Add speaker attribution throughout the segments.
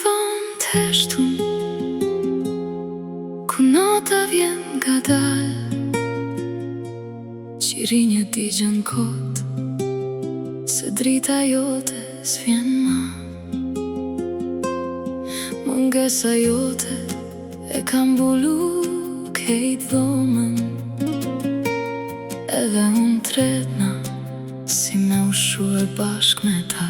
Speaker 1: thonë të heshtun, ku nata vjen nga dal, qirinje t'i gjën kot, se drita jote s'vjen ma. Mungesa jote e kam bulu kejt dhomën, edhe unë tretna si me ushu e bashk me ta.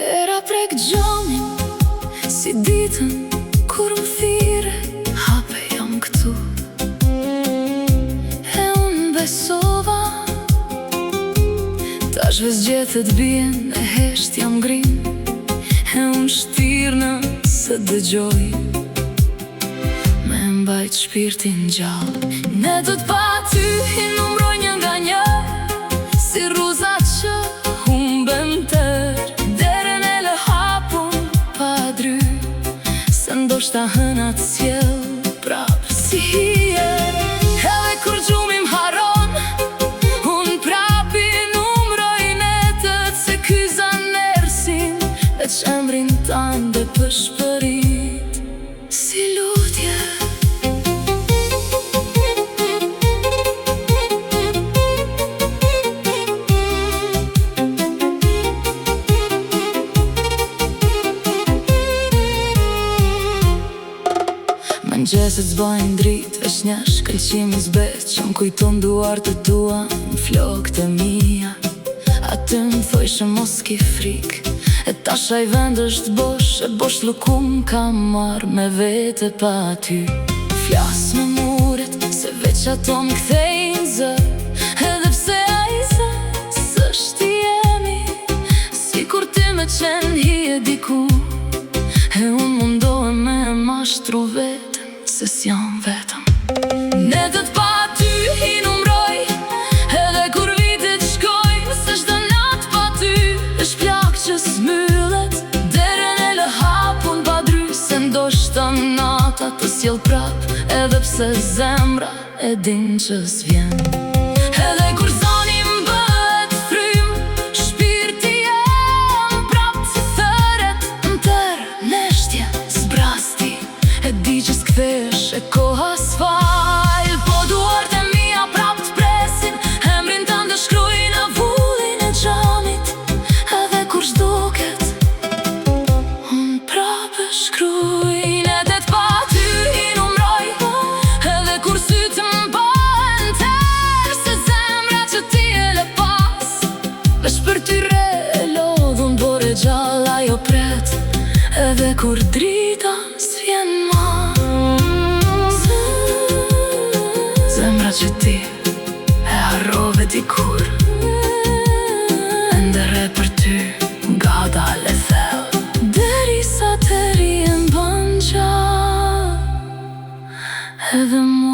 Speaker 1: Era prek gjonin, si ditën kur më thire, hape jam këtu. E unë besova, tash vezgjetët bien, e hesht jam grim. E unë shtirna se dëgjoj, me mbajt shpirtin gjallë. Ne do t'pa ty i numroj një nga një, si ruza që humbem tër. Deren e lë hapun pa dry, se ndoshta hënat s'jell prap si hije. Edhe kur gjumim haron, unë prap i numroj netët, se ky zanersin e qemrin tanë dhe pëshpërit si lutje. Mëngjeset zbojnë dritë, veç një shkëllqimi zbet, që më kujton duart e tua në flokët e mija. Aty më thojshë mos ki frik, e tasha i vend është bosh, e bosh lukum ka marrë me vete pa ty. Flas me muret, se veç ato më kthejnë zë, edhe pse a i zë, s'është i jemi, si kur ti me qenë hi e diku. E unë mundohem me mashtru vetën, se s'jam vetëm. Ne të t'pa ty i numroj, edhe kur vitet shkojnë, se shdo nat pa ty është plak që s'myllet. Deren e lë hapun pa dry, se ndoshta nata të s'jell prap, edhe pse zemra e din që s'vjen. Edhe kur zoni m'bët frym, shpirti jem prap të thëret në tër neshtje s'brasti. E di që s'kthesh e koha s'fal, po duart e mia prap t'presin, emrin tënd e shkruj në vullin e xhamit. Edhe kur s'duket, unë prap e shkruj. Ne të t'pa ty i numroj, edhe kur sytë m'bën ter, se zemra që ti e le pas, veç për ty re e lodhun, por e gjalla jo pret. Edhe kur drita s'vjen ma, zemra që ti e harrove dikur, endere për ty nga dal e thell. Derisa t'eri e m'bën gjallë, edhe mua